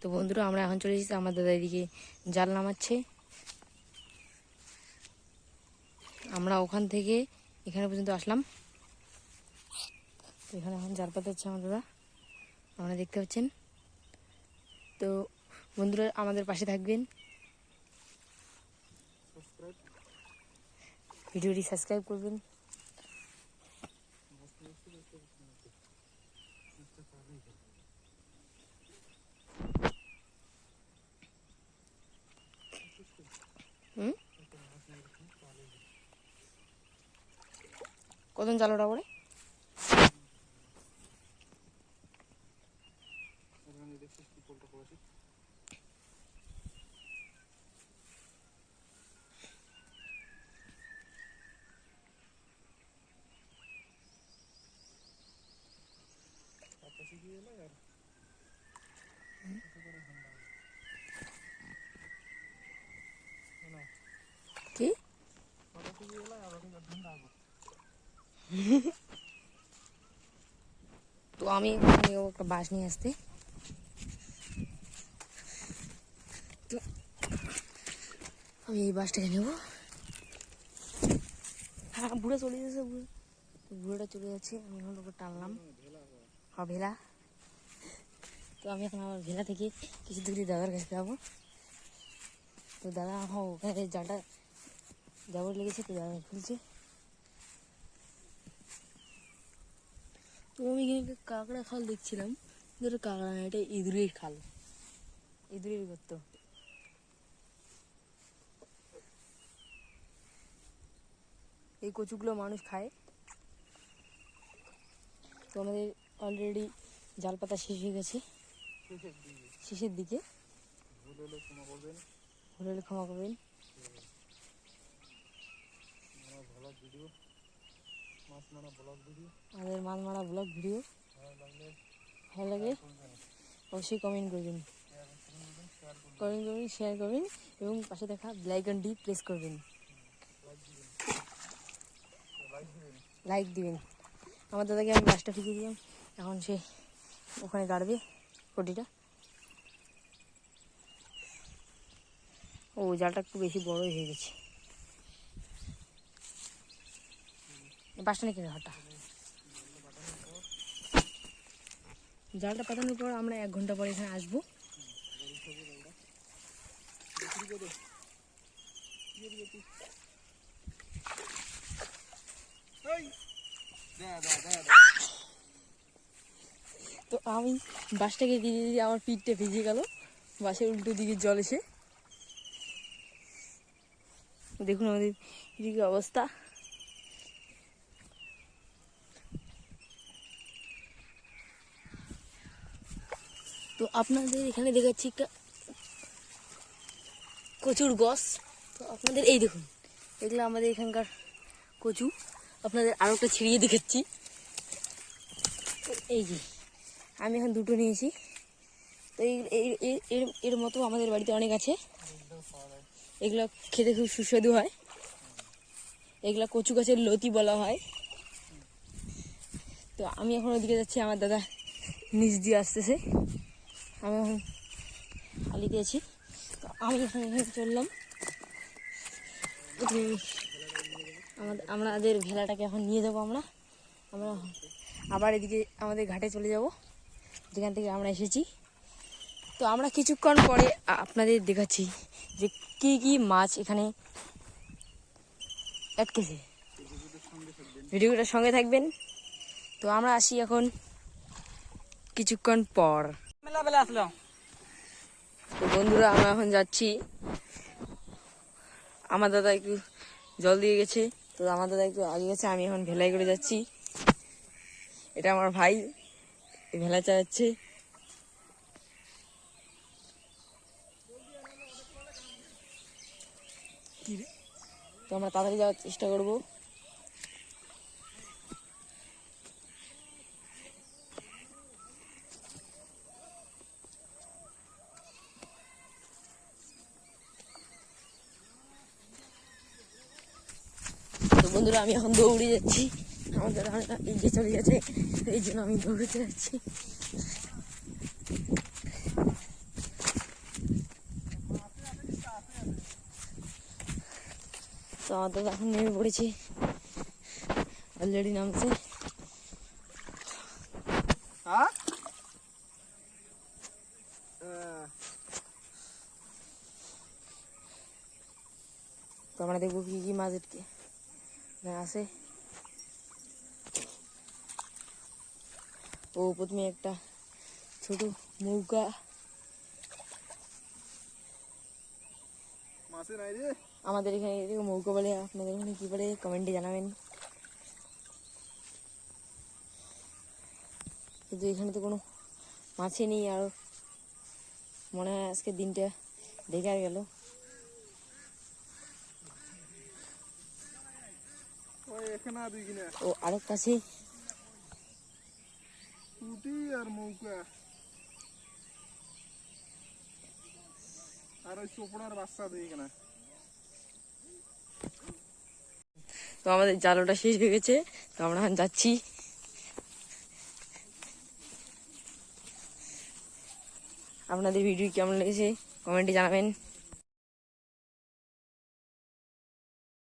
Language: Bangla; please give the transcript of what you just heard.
তো বন্ধুরা আমরা এখন চলে এসেছি, আমার দাদা এদিকে জাল নামাচ্ছে। আমরা ওখান থেকে এখানে পর্যন্ত আসলাম। তো এখানে এখন জাল পাতাচ্ছে আমার দাদা, আপনারা দেখতে পাচ্ছেন। তো বন্ধুরা আমাদের পাশে থাকবেন, ভিডিওটি সাবস্ক্রাইব করবেন। কতজন জাল ওটা পড়ে? কি তো আমি একটা বাঁশ নিয়ে আসতে, তো আমি এই বাঁশটাকে নেব। হ্যাঁ বুড়ো চলে যাচ্ছে, বুড়োটা চলে যাচ্ছে, আমি এখন ওকে টানলাম। হ্যাঁ ভেলা। তো আমি এখন আমার ভেলা থেকে কিছু দূরে দাদার কাছে যাবো। তো দাদা ওখানে জালটা যাবর লেগেছে, তো দাদা খুলছে। তো আমি এখানে কাঁকড়া খাল দেখছিলাম, কাঁকড়া না, এটা ইঁদুরের খাল, ইঁদুরের গর্ত। এই কচুগুলো মানুষ খায়। তো আমাদের অলরেডি জাল পাতা শেষ হয়ে গেছে, শেষের দিকে। ভুল হলে ক্ষমা করবেন। আমাদের মাছ মারা ব্লগ ভিডিও ভালো লাগে অবশ্যই কমেন্ট করবেন, শেয়ার করবেন এবং পাশে দেখা বেল আইকনটি প্রেস করবেন, লাইক দিবেন। আমার দাদাকে আমি গাছটা ফিকিয়ে দিলাম, এখন সে ওখানে গাড়বে কটিটা। ও জালটা একটু বেশি বড়ই হয়ে গেছে। বাসটা নিয়ে কিনে হঠাৎ জালটা পাতানোর পর আমরা 1 ঘন্টা পরে এখানে আসবো। তো আমি বাসটাকে দিয়ে দিয়ে আমার পিঠটা ভিজে গেল, বাসের উল্টো দিকে জল এসে। দেখুন আমাদের এদিকে অবস্থা। তো আপনাদের এখানে দেখাচ্ছি একটা কচুর গাছ। তো আপনাদের এই দেখুন, এগুলো আমাদের এখানকার কচু। আপনাদের আরও একটা ছিঁড়িয়ে দেখাচ্ছি। এই যে আমি এখন 2টো নিয়েছি। তো এর মতো আমাদের বাড়িতে অনেক আছে। এগুলো খেতে খুব সুস্বাদু হয়। এগুলা কচু গাছের লতি বলা হয়। তো আমি এখন ওদিকে যাচ্ছি, আমার দাদা নিচ দিয়ে আসতেছে, আমি এখন আলি দিয়েছি। তো আমি এখানে চললাম। আমাদের ভেলাটাকে এখন নিয়ে যাবো আমরা আবার এদিকে আমাদের ঘাটে চলে যাব, যেখান থেকে আমরা এসেছি। তো আমরা কিছুক্ষণ পরে আপনাদের দেখাচ্ছি যে কি কি মাছ এখানে আটকেছে। ভিডিওটার সঙ্গে থাকবেন। তো আমরা আসি এখন কিছুক্ষণ পর। তো বন্ধুরা আমরা এখন যাচ্ছি, আমার দাদা একটু জল দিয়ে গেছে, তো আমার দাদা একটু আগে গেছে, আমি এখন ভেলায় করে যাচ্ছি। এটা আমার ভাই ভেলা চালাচ্ছে। তো আমরা তাড়াতাড়ি যাওয়ার চেষ্টা করবো। তো বন্ধুরা আমি এখন দৌড়ে যাচ্ছি, আমাদের এগিয়ে চলে গেছে, এই জন্য আমি দৌড়তে যাচ্ছি। তো আমাদের এখন নেমে পড়েছি, অলরেডি নামছে। তো আমরা দেখবো কি কি মাছ আছে। ও প্রথমে একটা ছোট নৌকা, আমাদের এখানে নৌকা বলে, আপনাদের এখানে কি বলে কমেন্টে জানাবেন। কিন্তু এখানে তো কোনো মাছই নেই, আর মনে হয় আজকে দিনটা বেকার গেল। ও আরেক কাছে আর নৌকা আর ওই চোপড়ার বাচ্চা দিয়ে না। তো আমাদের জালটা শেষ হয়ে গেছে, তো আমরা এখন যাচ্ছি। আপনাদের ভিডিও কেমন লেগেছে কমেন্টে জানাবেন।